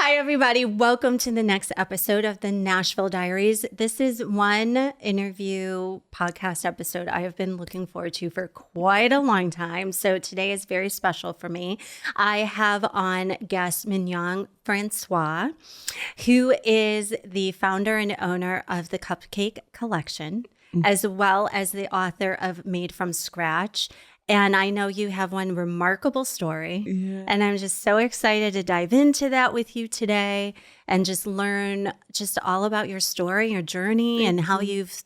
Hi, everybody. Welcome to the next episode of the Nashville Diaries. This is one interview podcast episode I have been looking forward to for quite a long time. So today is very special for me. I have on guest Mignon Francois, who is the founder and owner of the Cupcake Collection, as well as the author of Made from Scratch. And I know you have one remarkable story, and I'm just so excited to dive into that with you today and just learn just all about your story, your journey, and how you've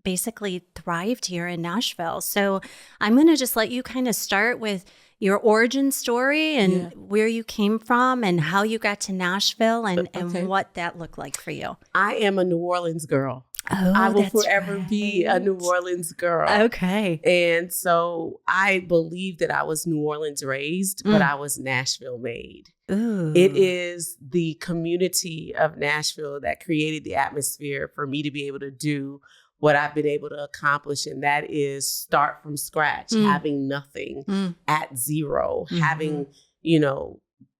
basically thrived here in Nashville. So I'm going to just let you kind of start with your origin story and where you came from and how you got to Nashville and what that looked like for you. I am a New Orleans girl. Oh, I will forever be a New Orleans girl. Okay. And so I believe that I was New Orleans raised, but I was Nashville made. Ooh. It is the community of Nashville that created the atmosphere for me to be able to do what I've been able to accomplish. And that is start from scratch, having nothing at zero, having,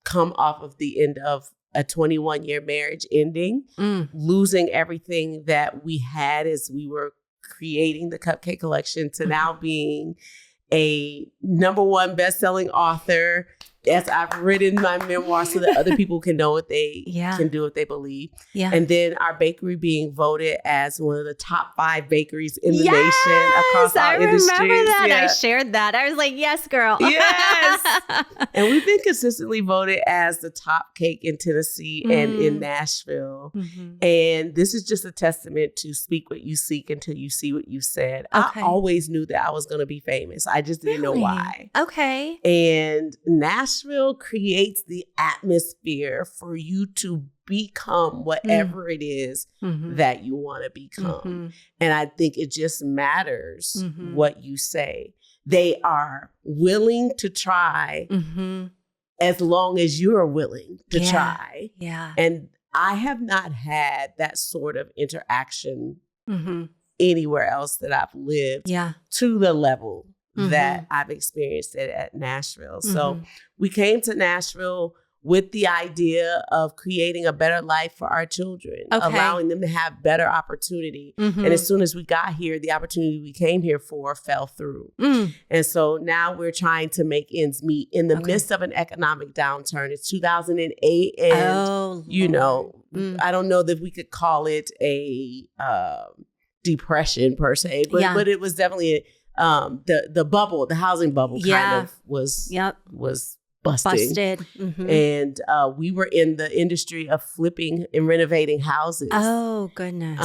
come off of the end of a 21-year marriage ending, losing everything that we had as we were creating the Cupcake Collection to now being a #1 best-selling author. As I've written my memoir so that other people can know what they can do what they believe. Yeah. And then our bakery being voted as one of the top 5 bakeries in the nation across all industries. I remember that. Yeah. I shared that. I was like, yes, girl. Yes. And we've been consistently voted as the top cake in Tennessee and in Nashville. And this is just a testament to speak what you seek until you see what you said. Okay. I always knew that I was going to be famous. I just didn't know why. Okay. And Nashville creates the atmosphere for you to become whatever it is that you want to become. And I think it just matters what you say. They are willing to try as long as you're willing to try. Yeah. And I have not had that sort of interaction anywhere else that I've lived to the level that I've experienced it at Nashville. So we came to Nashville with the idea of creating a better life for our children, allowing them to have better opportunity. And as soon as we got here, the opportunity we came here for fell through. And so now we're trying to make ends meet in the midst of an economic downturn. It's 2008 and, I don't know that we could call it a depression per se, but it was definitely the bubble, the housing bubble kind of was busted. And we were in the industry of flipping and renovating houses. Oh, goodness.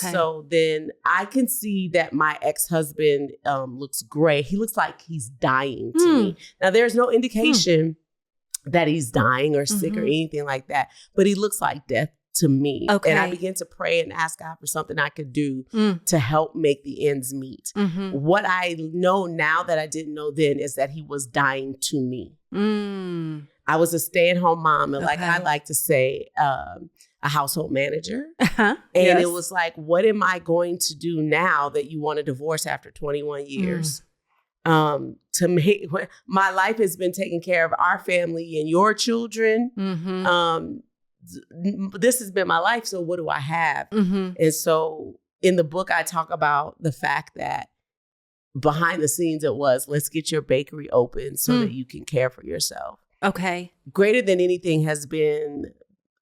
So then I can see that my ex-husband looks gray. He looks like he's dying to me. Now, there's no indication that he's dying or sick or anything like that, but he looks like death to me. And I began to pray and ask God for something I could do to help make the ends meet. What I know now that I didn't know then is that he was dying to me. I was a stay-at-home mom, and like I like to say, a household manager. And it was like, what am I going to do now that you want a divorce after 21 years? To make my life has been taking care of our family and your children. This has been my life. So what do I have? And so in the book, I talk about the fact that behind the scenes, it was, let's get your bakery open so that you can care for yourself. Okay. Greater than anything has been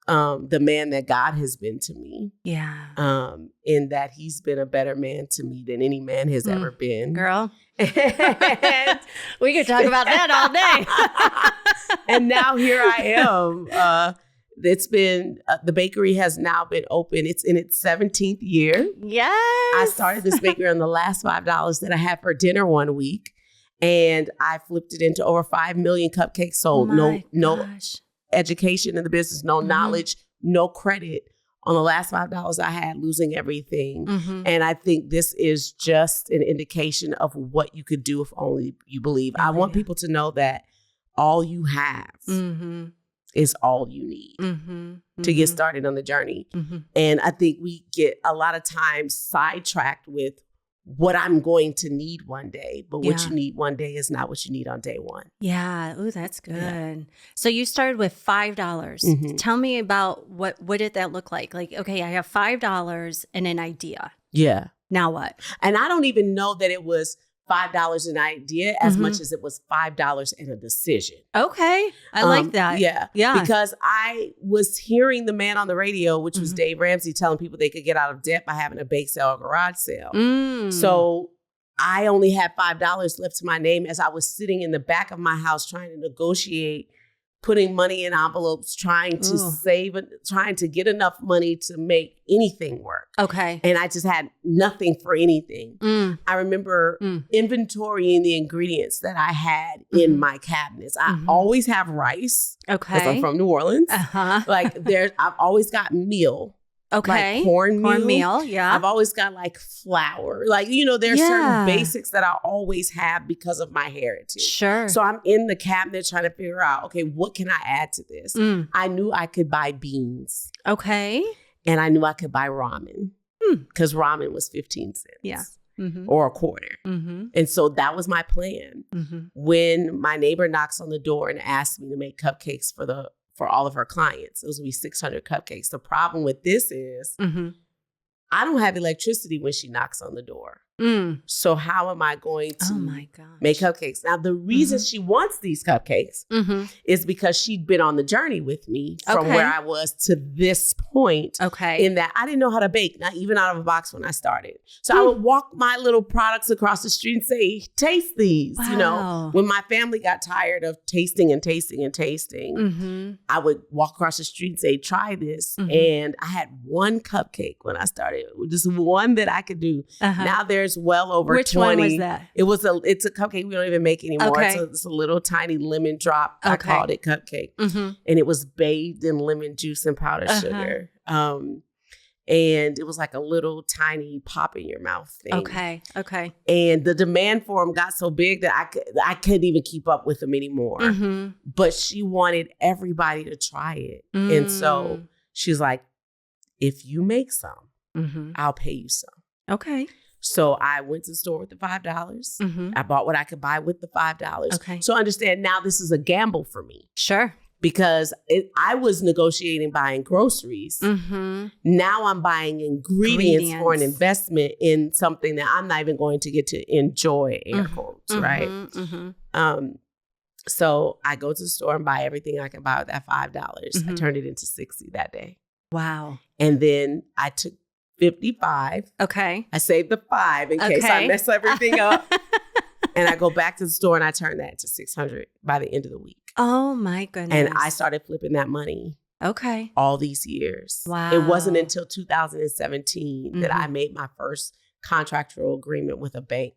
the man that God has been to me. Yeah. In that he's been a better man to me than any man has ever been. Girl. We could talk about that all day. And now here I am. It's been, the bakery has now been open. It's in its 17th year. Yes. I started this bakery on the last $5 that I had for dinner one week. And I flipped it into over 5 million cupcakes sold. No education in the business, no knowledge, no credit on the last $5 I had, losing everything. And I think this is just an indication of what you could do if only you believe. I want people to know that all you have is all you need to get started on the journey. And I think we get a lot of times sidetracked with what I'm going to need one day, but what you need one day is not what you need on day one. Yeah. Ooh, that's good. Yeah. So you started with $5. Tell me about what did that look like? Like, okay, I have $5 and an idea. Yeah. Now what? And I don't even know that it was $5 an idea as much as it was $5 and a decision. Okay. I like that. Yeah. Yeah. Because I was hearing the man on the radio, which was Dave Ramsey, telling people they could get out of debt by having a bake sale or garage sale. So I only had $5 left to my name as I was sitting in the back of my house trying to negotiate, putting money in envelopes, trying to save, trying to get enough money to make anything work. Okay. And I just had nothing for anything. I remember inventorying the ingredients that I had in my cabinets. I always have rice. Okay. Because I'm from New Orleans. Like I've always got meal. Okay. Like cornmeal. Yeah. I've always got like flour. Like, there's certain basics that I always have because of my heritage. Sure. So I'm in the cabinet trying to figure out, okay, what can I add to this? I knew I could buy beans. Okay. And I knew I could buy ramen because ramen was 15 cents. Yeah. Or a quarter. And so that was my plan. When my neighbor knocks on the door and asks me to make cupcakes for all of her clients. It was going to be 600 cupcakes. The problem with this is I don't have electricity when she knocks on the door. So how am I going to make cupcakes? Now, the reason she wants these cupcakes is because she'd been on the journey with me from where I was to this point. In that I didn't know how to bake, not even out of a box when I started. So I would walk my little products across the street and say, taste these. Wow. When my family got tired of tasting and tasting and tasting, I would walk across the street and say, try this. And I had one cupcake when I started, just one that I could do. Now there's well over 20. Which one was that? It's a cupcake we don't even make anymore. Okay. It's a little tiny lemon drop. I called it cupcake. And it was bathed in lemon juice and powdered sugar. And it was like a little tiny pop in your mouth thing. Okay. And the demand for them got so big that I couldn't even keep up with them anymore. But she wanted everybody to try it. And so she's like, if you make some, I'll pay you some. Okay. So I went to the store with the $5. I bought what I could buy with the $5. Okay. So understand now this is a gamble for me. Sure. Because I was negotiating buying groceries. Now I'm buying ingredients for an investment in something that I'm not even going to get to enjoy, air quotes, right? So I go to the store and buy everything I can buy with that $5. I turned it into $60 that day. Wow. And then I took 55. Okay. I saved the 5 in case I mess everything up. And I go back to the store and I turn that to 600 by the end of the week. Oh my goodness. And I started flipping that money. Okay. All these years. Wow. It wasn't until 2017 that I made my first contractual agreement with a bank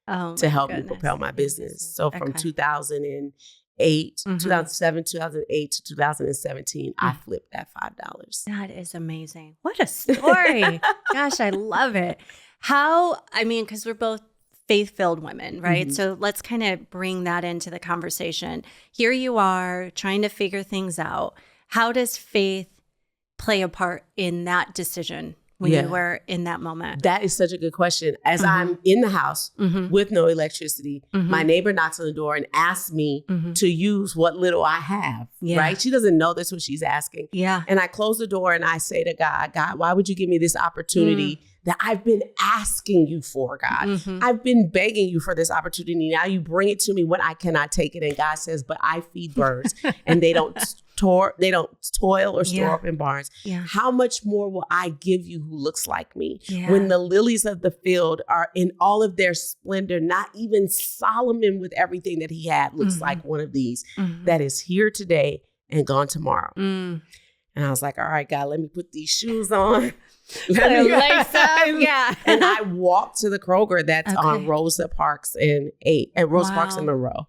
to help me propel my business. So from 2007, 2008 to 2017, I flipped that $5. That is amazing. What a story. Gosh, I love it. Because we're both faith-filled women, right? So let's kind of bring that into the conversation. Here you are trying to figure things out. How does faith play a part in that decision when you were in that moment? That is such a good question. As I'm in the house with no electricity, my neighbor knocks on the door and asks me to use what little I have, right? She doesn't know that's what she's asking. Yeah. And I close the door and I say to God, why would you give me this opportunity that I've been asking you for, God? I've been begging you for this opportunity. Now you bring it to me when I cannot take it. And God says, but I feed birds and they don't toil or store up in barns. How much more will I give you who looks like me? When the lilies of the field are in all of their splendor, not even Solomon with everything that he had looks like one of these that is here today and gone tomorrow. And I was like, all right, God, let me put these shoes on. Lace up. Yeah. And I walked to the Kroger that's on Rosa Parks and Rosa Parks and Monroe.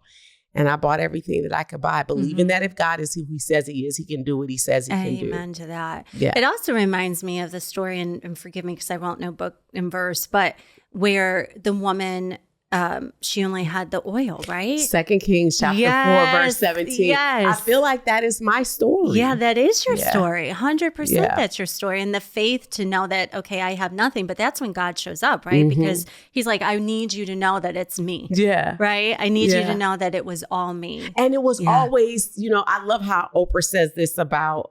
And I bought everything that I could buy, believing that if God is who he says he is, he can do what he says he can do. Amen to that. Yeah. It also reminds me of the story, and forgive me because I won't know book and verse, but where the woman she only had the oil, right? 2 Kings chapter 4, verse 17. Yes. I feel like that is my story. Yeah, that is your story. 100% that's your story. And the faith to know that, okay, I have nothing, but that's when God shows up, right? Because he's like, I need you to know that it's me. Yeah. Right? I need you to know that it was all me. And it was always, I love how Oprah says this about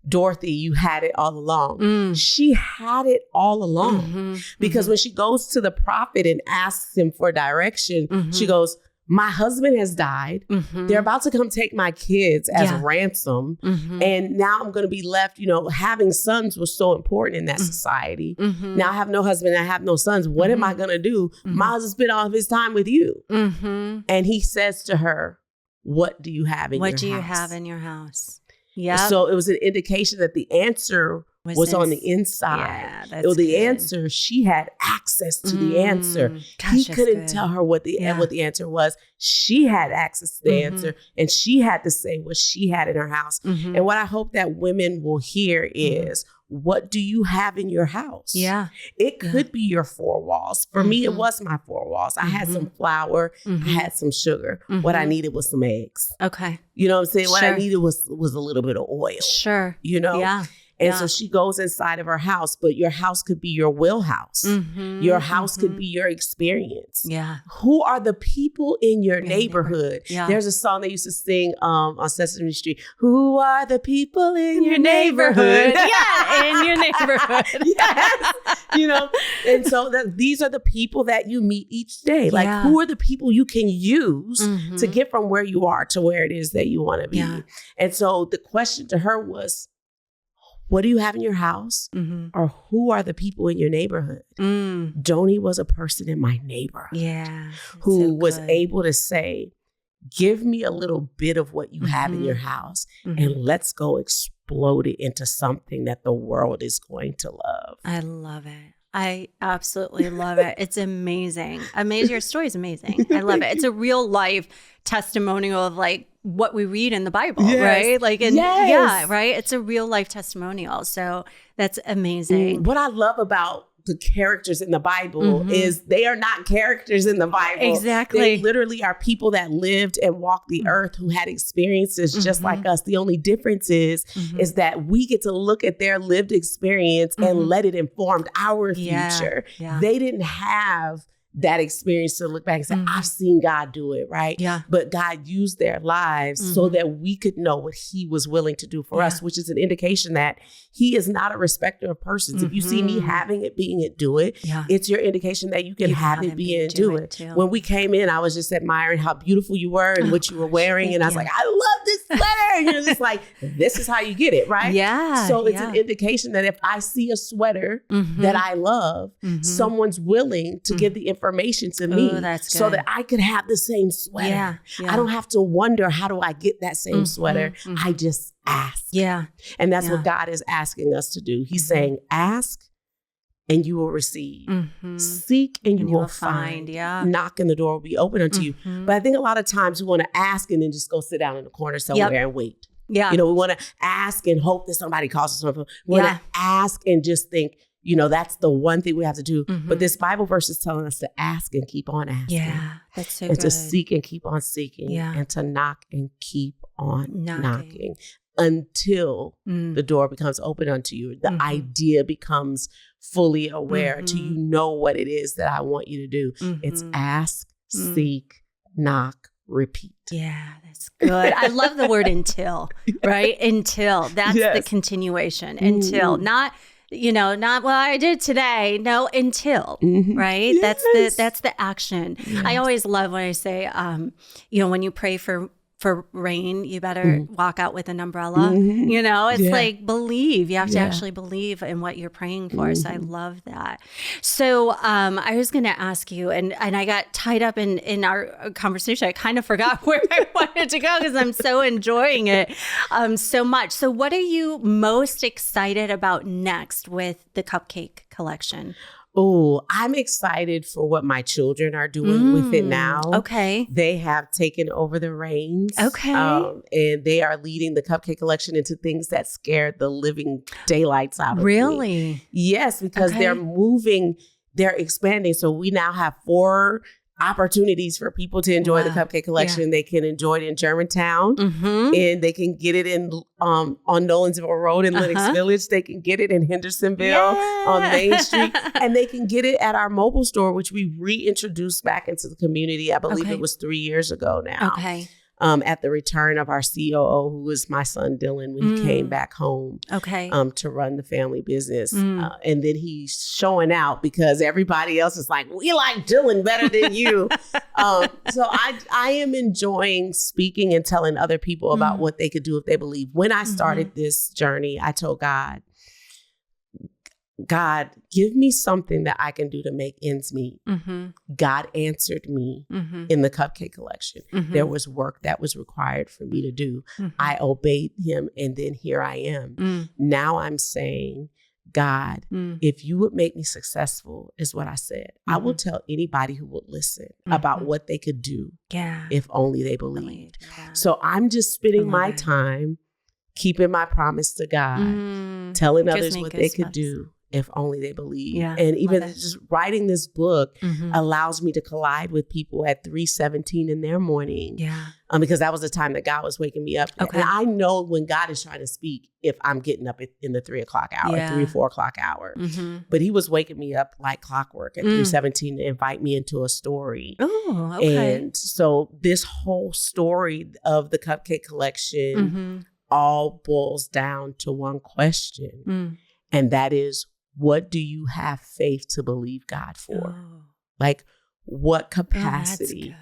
Dorothy, you had it all along. She had it all along because when she goes to the prophet and asks him for direction, she goes, my husband has died. They're about to come take my kids as ransom. And now I'm going to be left, having sons was so important in that society. Now I have no husband. I have no sons. What am I going to do? My husband spent all of his time with you. And he says to her, what do you have in your house? What do you have in your house? Yeah. So it was an indication that the answer was on the inside. Yeah, that's it was the good. answer. She had access to the answer. Gosh, he couldn't tell her what the answer was. She had access to the answer, and she had to say what she had in her house. And what I hope that women will hear is, what do you have in your house? Yeah. It could be your 4 walls. For me, it was my 4 walls. I had some flour. I had some sugar. What I needed was some eggs. Okay. You know what I'm saying? What I needed was a little bit of oil. Sure. Yeah. And so she goes inside of her house, but your house could be your wheelhouse. Your house could be your experience. Yeah. Who are the people in your neighborhood? Yeah. There's a song they used to sing on Sesame Street. Who are the people in your neighborhood? Yeah, in your neighborhood. Yes. And so these are the people that you meet each day. Like, who are the people you can use to get from where you are to where it is that you want to be? Yeah. And so the question to her was, what do you have in your house? Or who are the people in your neighborhood? Joni was a person in my neighborhood who was able to say, give me a little bit of what you have in your house and let's go explode it into something that the world is going to love. I love it. I absolutely love it. It's amazing. Your story is amazing. I love it. It's a real life testimonial of like what we read in the Bible, right? Like, right? It's a real life testimonial. So that's amazing. What I love about the characters in the Bible is they are not characters in the Bible. Exactly. They literally are people that lived and walked the earth who had experiences just like us. The only difference is that we get to look at their lived experience and let it inform our future. Yeah. They didn't have that experience to look back and say, I've seen God do it, right? Yeah. But God used their lives so that we could know what he was willing to do for us, which is an indication that he is not a respecter of persons. If you see me having it, being it, do it. Yeah. It's your indication that you can have it, be it, do it. Too. When we came in, I was just admiring how beautiful you were and what you were wearing. And I was like, I love this sweater. And you're just like, this is how you get it, right? Yeah. So it's an indication that if I see a sweater that I love, someone's willing to give the information to me so that I could have the same sweater. Yeah. I don't have to wonder, how do I get that same sweater? I just ask. Yeah. And that's what God is asking us to do. He's saying, ask and you will receive. Seek and you will find. Knock and the door will be open unto you. But I think a lot of times we want to ask and then just go sit down in the corner somewhere and wait. Yeah. We want to ask and hope that somebody calls us on the phone. We want to ask and just think, that's the one thing we have to do. But this Bible verse is telling us to ask and keep on asking. Yeah, that's so and good. To seek and keep on seeking. Yeah. And to knock and keep on knocking until the door becomes open unto you. The idea becomes fully aware until you know what it is that I want you to do. It's ask, seek, knock, repeat. Yeah, that's good. I love the word until, right? Until. That's the continuation. Until. Not well, I did today. No, until, right? Yes. That's the action. Yes. I always love when I say, when you pray for rain, you better walk out with an umbrella. It's like believe. You have to actually believe in what you're praying for. So I love that. So I was going to ask you, and I got tied up in our conversation. I kind of forgot where I wanted to go because I'm so enjoying it so much. So what are you most excited about next with the Cupcake Collection? Oh, I'm excited for what my children are doing with it now. Okay. They have taken over the reins. Okay. And they are leading the Cupcake Collection into things that scared the living daylights out of me. Really? Yes, because they're moving, they're expanding. So we now have 4 opportunities for people to enjoy the Cupcake Collection. Yeah. They can enjoy it in Germantown, and they can get it in on Nolensville Road in Lenox Village. They can get it in Hendersonville on Main Street, and they can get it at our mobile store, which we reintroduced back into the community. I believe it was 3 years ago now. Okay. At the return of our COO, who was my son Dylan, when he came back home to run the family business. And then he's showing out because everybody else is like, we like Dylan better than you. So I am enjoying speaking and telling other people about what they could do if they believe. When I started this journey, I told God, give me something that I can do to make ends meet. God answered me in the Cupcake Collection. There was work that was required for me to do. I obeyed him, and then here I am. Now I'm saying, God, if you would make me successful, is what I said. I will tell anybody who would listen about what they could do if only they believed. So I'm just spending my time keeping my promise to God, telling others what they could do if only they believe. Yeah, and even just writing this book allows me to collide with people at 3:17 in their morning. Yeah. Because that was the time that God was waking me up. Okay. And I know when God is trying to speak, if I'm getting up in the 3 o'clock hour, 3 or 4 o'clock hour. But he was waking me up like clockwork at 3:17 to invite me into a story. Oh, okay. And so this whole story of the Cupcake Collection all boils down to one question. And that is, what do you have faith to believe God for? Oh. Like, what capacity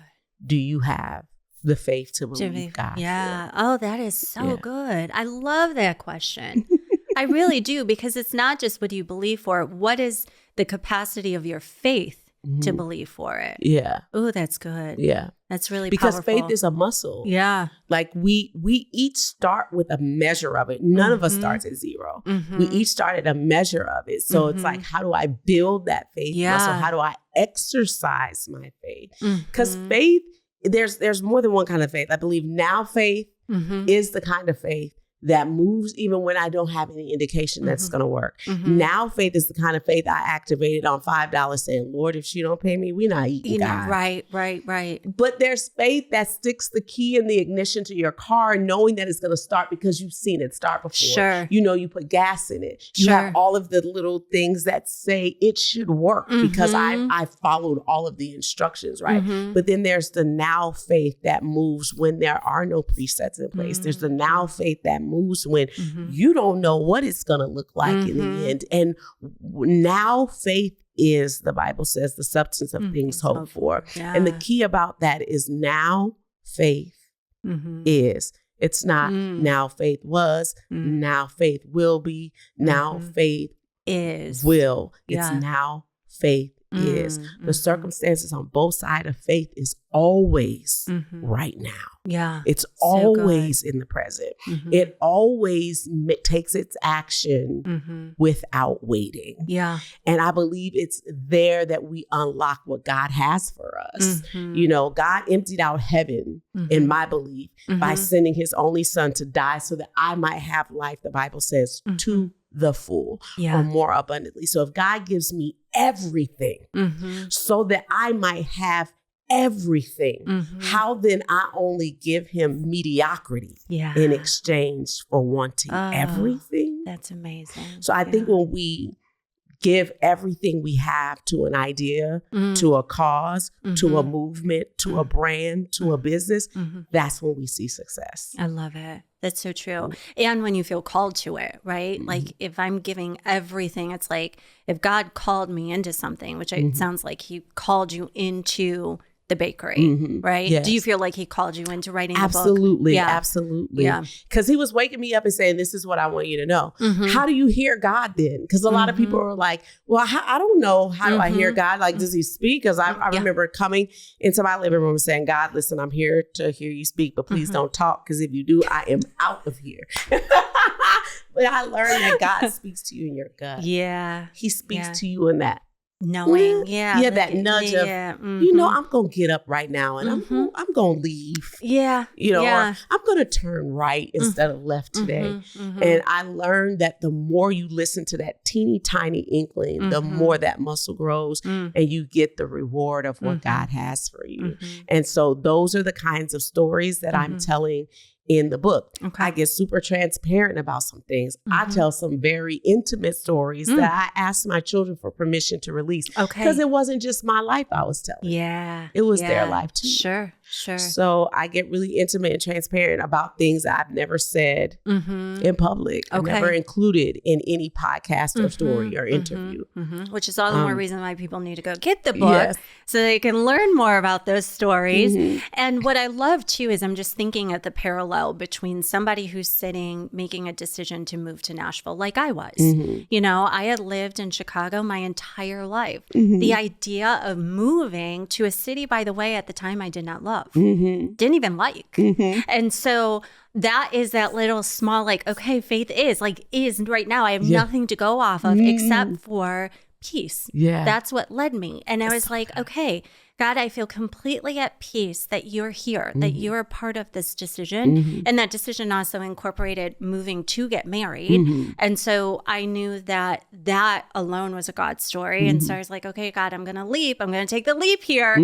do you have the faith to believe God for? Oh, that is so good. I love that question. I really do, because it's not just what do you believe for. What is the capacity of your faith to believe for it? Yeah. Oh, that's good. Yeah. That's really powerful. Because faith is a muscle. Yeah. Like we each start with a measure of it. None of us starts at zero. We each start at a measure of it. So it's like, how do I build that faith muscle? How do I exercise my faith? Because faith, there's more than one kind of faith. I believe now faith is the kind of faith that moves even when I don't have any indication that's going to work. Now faith is the kind of faith I activated on $5 saying, Lord, if she don't pay me, we're not eating, God. Right. But there's faith that sticks the key in the ignition to your car, knowing that it's going to start because you've seen it start before. Sure. You know, you put gas in it. You have all of the little things that say it should work because I followed all of the instructions, right? But then there's the now faith that moves when there are no presets in place. There's the now faith that moves when you don't know what it's going to look like in the end. And now faith is, the Bible says, the substance of things hoped for. Yeah. And the key about that is now faith is. It's not now faith was, now faith will be, now faith is will. It's now faith is. The circumstances on both sides of faith is always right now. Yeah. It's always in the present. It always takes its action without waiting. Yeah. And I believe it's there that we unlock what God has for us. You know, God emptied out heaven, in my belief, by sending his only son to die so that I might have life, the Bible says, to the full or more abundantly. So if God gives me everything so that I might have everything, how then I only give him mediocrity in exchange for wanting everything? That's amazing. So I think when we give everything we have to an idea, to a cause, to a movement, to a brand, to a business, that's when we see success. I love it. That's so true. And when you feel called to it, right? Like if I'm giving everything, it's like if God called me into something, which it sounds like he called you into the bakery, right? Yes. Do you feel like he called you into writing the book? Absolutely. Yeah. Because he was waking me up and saying, this is what I want you to know. How do you hear God then? Because a lot of people are like, well, I don't know. How do I hear God? Like, does he speak? Because I remember coming into my living room and saying, God, listen, I'm here to hear you speak, but please don't talk. Because if you do, I am out of here. But I learned that God speaks to you in your gut. Yeah. He speaks to you in that knowing, that nudge of, I'm going to get up right now and I'm going to leave. Yeah. Or I'm going to turn right instead of left today. And I learned that the more you listen to that teeny tiny inkling, the more that muscle grows and you get the reward of what God has for you. And so those are the kinds of stories that I'm telling in the book. Okay. I get super transparent about some things. I tell some very intimate stories that I asked my children for permission to release. Okay. Because it wasn't just my life I was telling. Yeah. It was their life too. Sure. So I get really intimate and transparent about things that I've never said in public. I've never included in any podcast or story or interview. Which is all the more reason why people need to go get the book so they can learn more about those stories. And what I love too is I'm just thinking at the parallel between somebody who's sitting making a decision to move to Nashville like I was. I had lived in Chicago my entire life. The idea of moving to a city, by the way, at the time I did not love. Didn't even like. And so that is that little small, like, okay, faith is right now. I have nothing to go off of except for peace. Yeah. That's what led me. And I was like, okay, God, I feel completely at peace that you're here, that you're a part of this decision. And that decision also incorporated moving to get married. And so I knew that alone was a God story. And so I was like, okay, God, I'm going to leap. I'm going to take the leap here.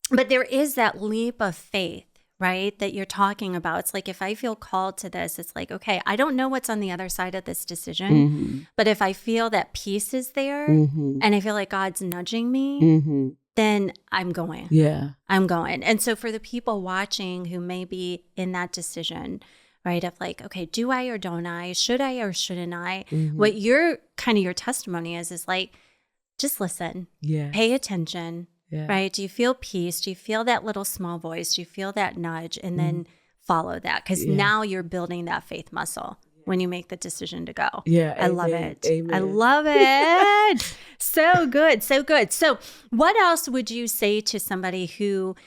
But there is that leap of faith, right, that you're talking about. It's like, if I feel called to this, it's like, okay, I don't know what's on the other side of this decision, but if I feel that peace is there and I feel like God's nudging me, then I'm going. Yeah. I'm going. And so for the people watching who may be in that decision, right, of like, okay, do I or don't I? Should I or shouldn't I? What your testimony is like, just listen. Yeah. Pay attention. Yeah. Right? Do you feel peace? Do you feel that little small voice? Do you feel that nudge? And then follow that, because now you're building that faith muscle when you make the decision to go. Yeah. I love it. Amen. I love it. So good. So good. So what else would you say to somebody who,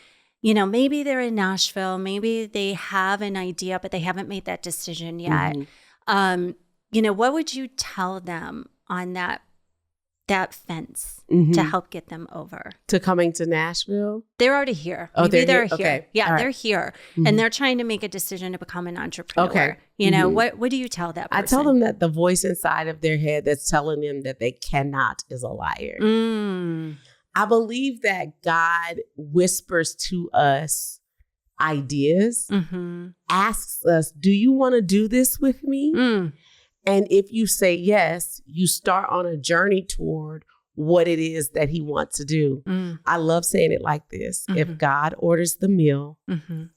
maybe they're in Nashville, maybe they have an idea, but they haven't made that decision yet. What would you tell them on that fence to help get them over? To coming to Nashville? They're already here. Oh, Maybe they're here? here. Okay. Yeah, All they're right. here. And they're trying to make a decision to become an entrepreneur. Okay. What do you tell that person? I tell them that the voice inside of their head that's telling them that they cannot is a liar. I believe that God whispers to us ideas, asks us, do you want to do this with me? And if you say yes, you start on a journey toward what it is that he wants to do. I love saying it like this. If God orders the meal,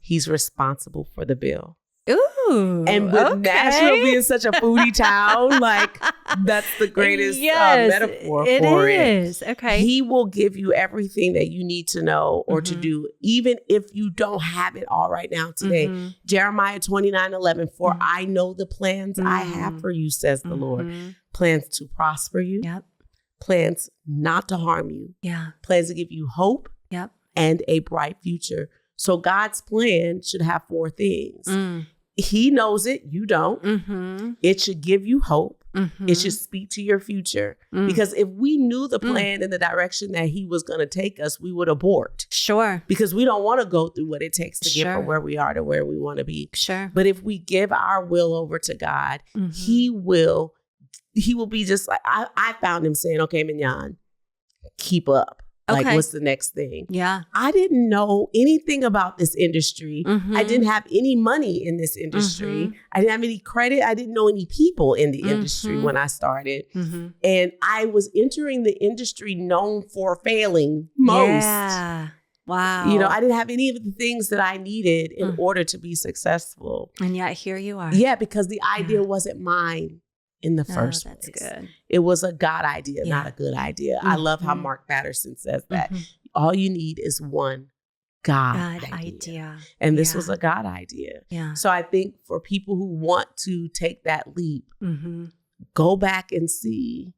he's responsible for the bill. Ooh, and with Nashville being such a foodie town, like that's the greatest metaphor for it. It is. Okay. He will give you everything that you need to know or to do, even if you don't have it all right now today. Jeremiah 29:11, for I know the plans I have for you, says the Lord. Plans to prosper you. Yep. Plans not to harm you. Yeah. Plans to give you hope. Yep. And a bright future. So God's plan should have 4 things. He knows it. You don't. It should give you hope. It should speak to your future. Because if we knew the plan and the direction that he was going to take us, we would abort. Sure. Because we don't want to go through what it takes to get from where we are to where we want to be. Sure. But if we give our will over to God, he will be just like, I found him saying, okay, Mignon, keep up. Like, what's the next thing? Yeah. I didn't know anything about this industry. I didn't have any money in this industry. I didn't have any credit. I didn't know any people in the industry when I started. And I was entering the industry known for failing most. Yeah. Wow. I didn't have any of the things that I needed in order to be successful. And yet here you are. Yeah, because the idea wasn't mine in the first place. That's good. It was a God idea, not a good idea. I love how Mark Batterson says that. All you need is one God idea. And this was a God idea. Yeah. So I think for people who want to take that leap, go back and see,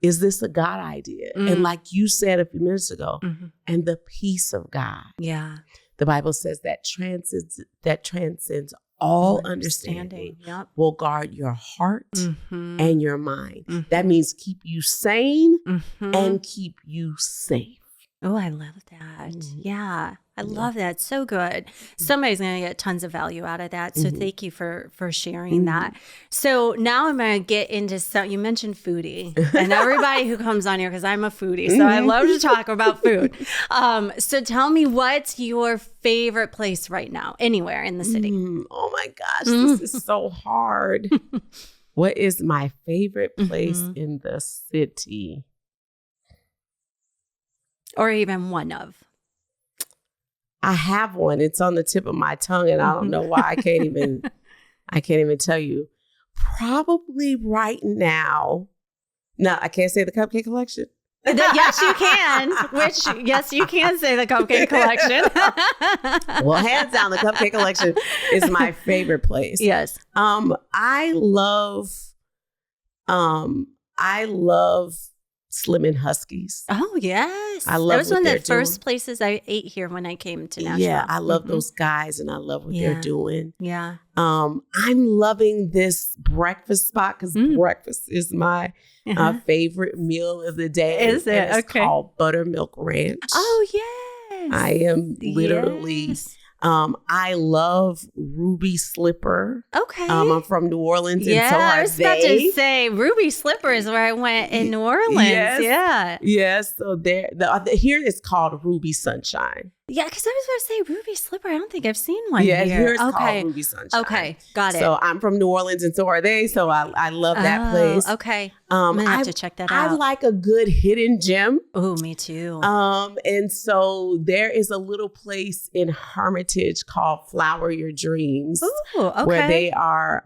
is this a God idea? And like you said a few minutes ago, and the peace of God. Yeah. The Bible says that transcends all understanding will guard your heart and your mind. That means keep you sane and keep you safe. Oh, I love that. Yeah. I love that. So good. Somebody's going to get tons of value out of that. So thank you for sharing that. So now I'm going to get into you mentioned foodie and everybody who comes on here, because I'm a foodie. So I love to talk about food. So tell me, what's your favorite place right now, anywhere in the city? Oh my gosh, this is so hard. What is my favorite place in the city? Or even one of? I have one. It's on the tip of my tongue, and I don't know why. I can't even tell you. Probably right now. No, I can't say the Cupcake Collection. Yes, you can. Yes, you can say the Cupcake Collection. Well, hands down, the Cupcake Collection is my favorite place. Yes. I love Slim and Huskies. Oh, yes. I love that was what one of they're the first doing. places I ate here when I came to Nashville. Yeah, I love those guys, and I love what they're doing. Yeah. I'm loving this breakfast spot because breakfast is my favorite meal of the day. Is it? And it's called Buttermilk Ranch. Oh, yes. I am literally... Yes. I love Ruby Slipper. Okay. I'm from New Orleans, and so I are was they. about to say Ruby Slipper is where I went in New Orleans. Yes. Yeah. Yes. So here it's called Ruby Sunshine. Yeah, because I was about to say Ruby Slipper. I don't think I've seen one here. Here it's called Ruby Sunshine. Okay, got it. So I'm from New Orleans, and so are they. So I love that place. Okay. I'm going to have to check that out. I like a good hidden gem. Oh, me too. And so there is a little place in Hermitage called Flower Your Dreams. Ooh, okay. Where they are,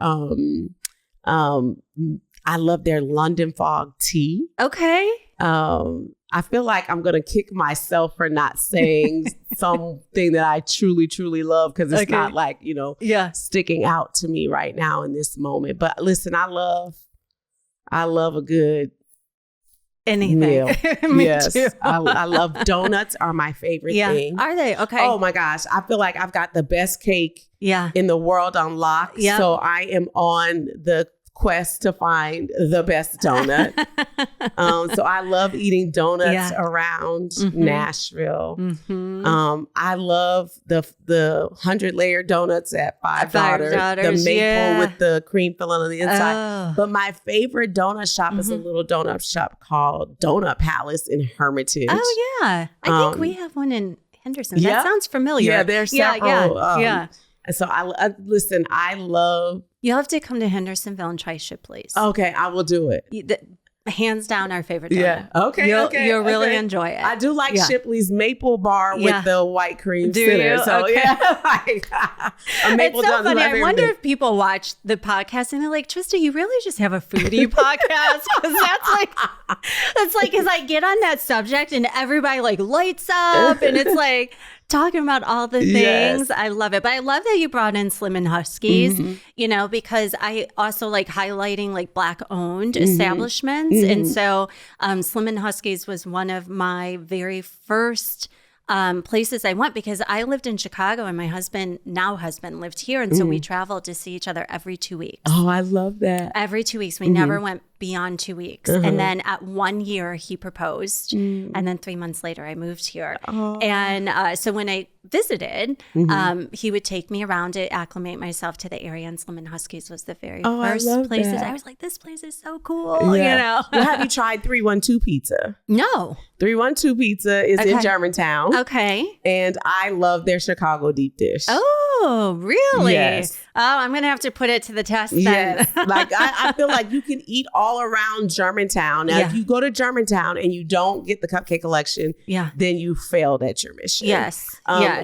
I love their London Fog tea. Okay. I feel like I'm going to kick myself for not saying something that I truly, truly love, because it's not like, sticking out to me right now in this moment. But listen, I love a good anything. Meal. Me yes. too. I love donuts are my favorite thing. Are they? Okay. Oh my gosh. I feel like I've got the best cake in the world on lock. Yeah. So I am on the quest to find the best donut. So I love eating donuts around Nashville. I love the 100-layer donuts at Five Daughters. The maple with the cream filling on the inside. But my favorite donut shop is a little donut shop called Donut Palace in Hermitage. Oh yeah, I think we have one in Henderson. That sounds familiar. Yeah, there's several. Yeah. And so I love. You'll have to come to Hendersonville and try Shipley's. Okay, I will do it. Hands down, our favorite donut. Yeah. Okay. You'll really enjoy it. I do like Shipley's maple bar with the white cream center. You? So a maple it's so funny. I wonder thing. if people watch the podcast and they're like, Trista, you really just have a foodie podcast? Because that's like, as I get on that subject and everybody like lights up and it's like talking about all the things. Yes. I love it. But I love that you brought in Slim and Huskies, because I also like highlighting like Black owned establishments. And so Slim and Huskies was one of my very first places I went, because I lived in Chicago and my husband lived here. And so we traveled to see each other every 2 weeks. Oh, I love that. Every 2 weeks. We never went beyond 2 weeks. And then at 1 year, he proposed. And then 3 months later, I moved here. And so when I visited, he would take me around to acclimate myself to the area. And Slim and Huskies was the very first places. I was like, this place is so cool, Well, have you tried 312 Pizza? No. 312 Pizza is in Germantown. Okay. And I love their Chicago deep dish. Oh, really? Yes. Oh, I'm going to have to put it to the test then. Yes. Like I feel like you can eat all around Germantown. Now, if you go to Germantown and you don't get the Cupcake Collection, then you failed at your mission. Yes.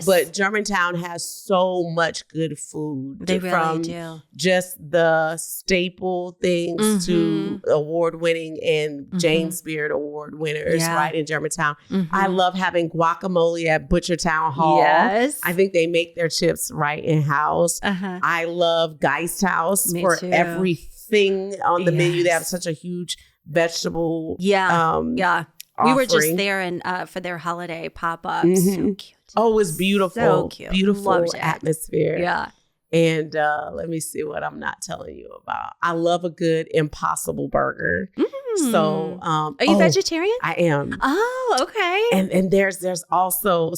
But Germantown has so much good food. They really do. Just the staple things to award-winning and James Beard Award winners right in Germantown. I love having guacamole at Butchertown Hall. Yes. I think they make their chips right in-house. I love Geist House for everything on the menu. They have such a huge vegetable offering. We were just there for their holiday pop-up. So cute. Oh, it was beautiful. So cute. Beautiful Loved it. atmosphere. Yeah. And let me see what I'm not telling you about. I love a good Impossible burger. So, are you vegetarian? I am. Oh, okay. And there's also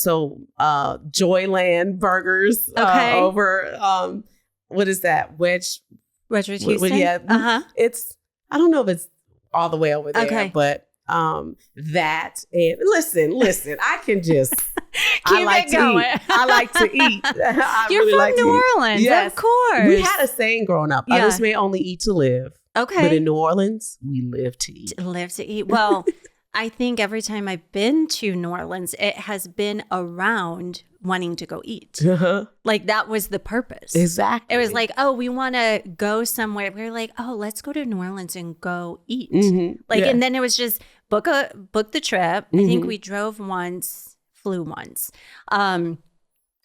Joyland burgers over what is that? Wedge Houston? Yeah. It's, I don't know if it's all the way over there, but that, and listen, I can just I like to eat. You're from New Orleans, yes. Of course. We had a saying growing up: others may only eat to live. Okay, but in New Orleans, we live to eat. Live to eat. Well, I think every time I've been to New Orleans, it has been around wanting to go eat. Like that was the purpose. Exactly. It was like, oh, we want to go somewhere. We were like, oh, let's go to New Orleans and go eat. And then it was just book the trip. I think we drove once, flew once. And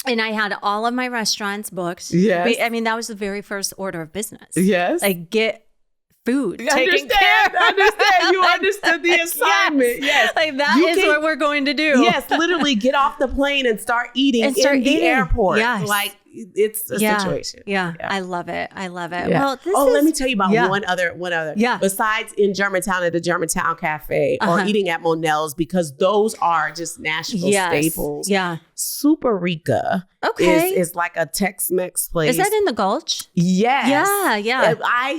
I had all of my restaurants booked. Yes. I mean, that was the very first order of business. Yes. Like get food. I understand. You understood the assignment. Yes. Like that is what we're going to do. Yes. Literally get off the plane and start eating in the airport. Yes. Like it's a situation. Yeah. I love it. Yeah. Well, let me tell you about one other. Yeah. Besides in Germantown at the Germantown Cafe or eating at Monell's, because those are just Nashville staples. Yeah. Super Rica is like a Tex-Mex place. Is that in the Gulch? Yes. Yeah.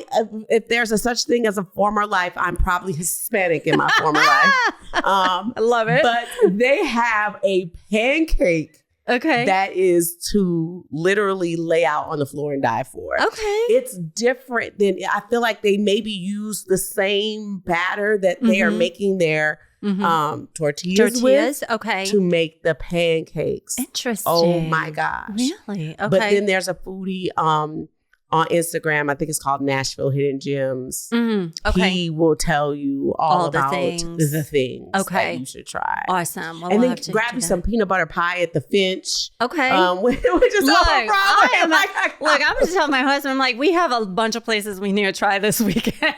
If there's a such thing as a former life, I'm probably Hispanic in my former life. I love it. But they have a pancake. Okay. That is to literally lay out on the floor and die for. Okay. It's different than, I feel like they maybe use the same batter that they are making their tortillas with to make the pancakes. Interesting. Oh my gosh. Really? Okay. But then there's a foodie on Instagram, I think it's called Nashville Hidden Gems. Okay. He will tell you all about the things that you should try. Awesome. Well, and then grab you some peanut butter pie at the Finch. Okay. Which is over Broadway. Look, I'm just telling my husband, I'm like, we have a bunch of places we need to try this weekend.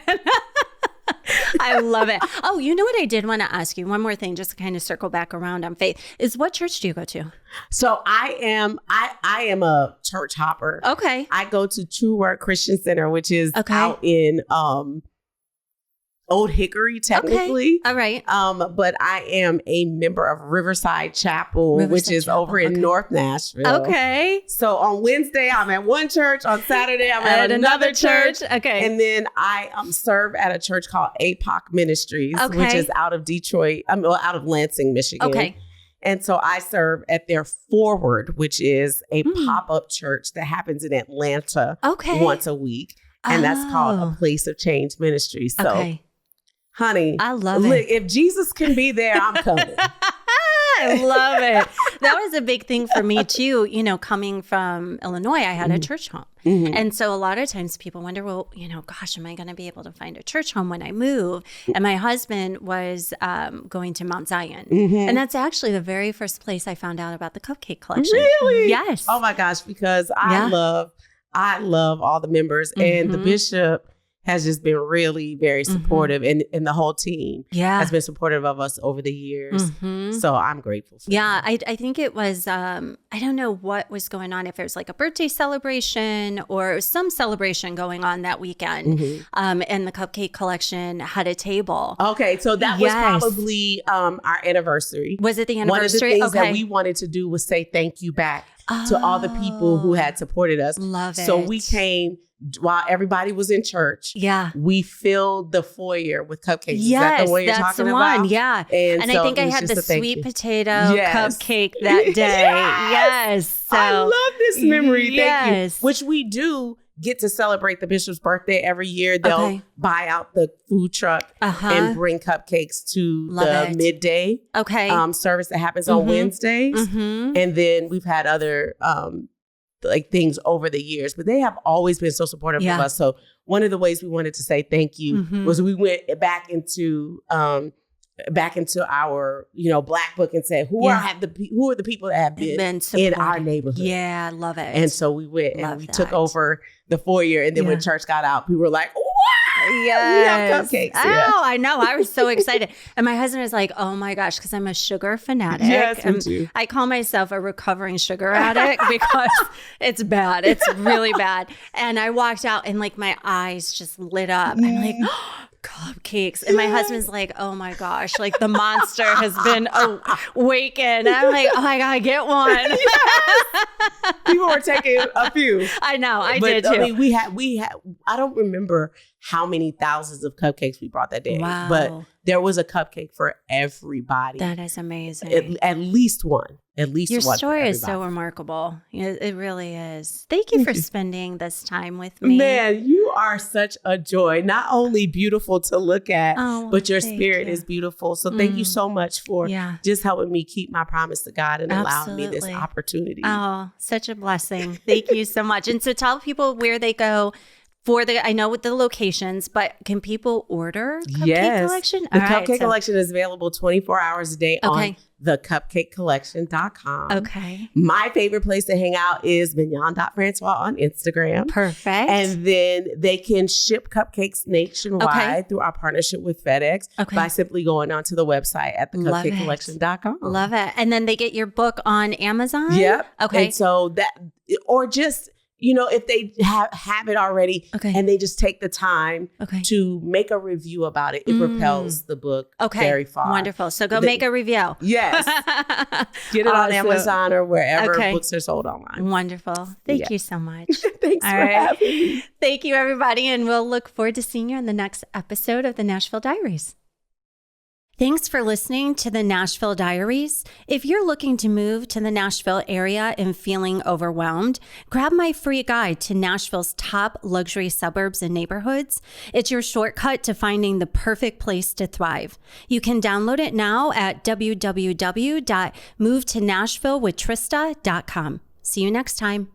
I love it. Oh, you know what I did want to ask you? One more thing, just to kind of circle back around on faith, is what church do you go to? So I am a church hopper. Okay. I go to True Word Christian Center, which is out in Old Hickory, technically. Okay. All right. But I am a member of Riverside Chapel, which is over in North Nashville. Okay. So on Wednesday, I'm at one church. On Saturday, I'm at another church. Okay. And then I serve at a church called APOC Ministries, which is out of Detroit. Out of Lansing, Michigan. Okay. And so I serve at their Forward, which is a pop-up church that happens in Atlanta once a week. And that's called A Place of Change Ministry. So, honey, I love it. If Jesus can be there, I'm coming. I love it. That was a big thing for me too. You know, coming from Illinois, I had a church home. And so a lot of times people wonder, well, you know, gosh, am I going to be able to find a church home when I move? And my husband was going to Mount Zion. And that's actually the very first place I found out about the Cupcake Collection. Really? Yes. Oh my gosh, because I love all the members and the bishop has just been really very supportive and the whole team has been supportive of us over the years. So I'm grateful for that. I think it was, I don't know what was going on, if it was like a birthday celebration or some celebration going on that weekend. And the Cupcake Collection had a table. Okay, so that was probably our anniversary. Was it the anniversary? One of the things that we wanted to do was say thank you back to all the people who had supported us. Love it. So we came while everybody was in church. We filled the foyer with cupcakes. Yes, is that the one you're that's talking the one. about? Yeah. And so I think I had the sweet potato cupcake that day. Yes. So, I love this memory. Thank you. Which we do get to celebrate the bishop's birthday every year. They'll buy out the food truck and bring cupcakes to the midday service that happens on Wednesdays. And then we've had other like things over the years, but they have always been so supportive of us. So one of the ways we wanted to say thank you was we went back into our, Black Book and said, who are the people that have been in our neighborhood? Yeah, love it. And so we went and we took over the foyer. And then when church got out, we were like, wow! Yes. We have cupcakes here. Oh, I know. I was so excited. And my husband is like, oh my gosh, because I'm a sugar fanatic. Yes, me too. I call myself a recovering sugar addict because it's bad. It's really bad. And I walked out and like my eyes just lit up. I'm like, cupcakes. And my husband's like, oh my gosh, like the monster has been awakened. I'm like, oh, I gotta get one. Yes. People were taking a few. I know, I did too. I mean, we had, I don't remember how many thousands of cupcakes we brought that day. Wow. But there was a cupcake for everybody. That is amazing. At least one. At least Your one. story is so remarkable. It really is. Thank you for spending this time with me. Man, you are such a joy. Not only beautiful to look at, but your spirit is beautiful. So thank you so much for just helping me keep my promise to God and allowing me this opportunity. Oh, such a blessing. Thank you so much. And so tell people where they go I know with the locations, but can people order Cupcake Collection? The Cupcake Collection is available 24 hours a day on the cupcakecollection.com. Okay. My favorite place to hang out is Mignon.Francois on Instagram. Perfect. And then they can ship cupcakes nationwide through our partnership with FedEx by simply going onto the website at thecupcakecollection.com. Love it. And then they get your book on Amazon? Yep. Okay. And so that, or just, you know, if they have it already and they just take the time to make a review about it, it propels the book very far. Wonderful. So go make a review. Yes. Get it on Amazon or wherever books are sold online. Wonderful. Thank you so much. Thanks for having me. Thank you, everybody. And we'll look forward to seeing you on the next episode of the Nashville Diaries. Thanks for listening to the Nashville Diaries. If you're looking to move to the Nashville area and feeling overwhelmed, grab my free guide to Nashville's top luxury suburbs and neighborhoods. It's your shortcut to finding the perfect place to thrive. You can download it now at www.movetonashvillewithtrista.com. See you next time.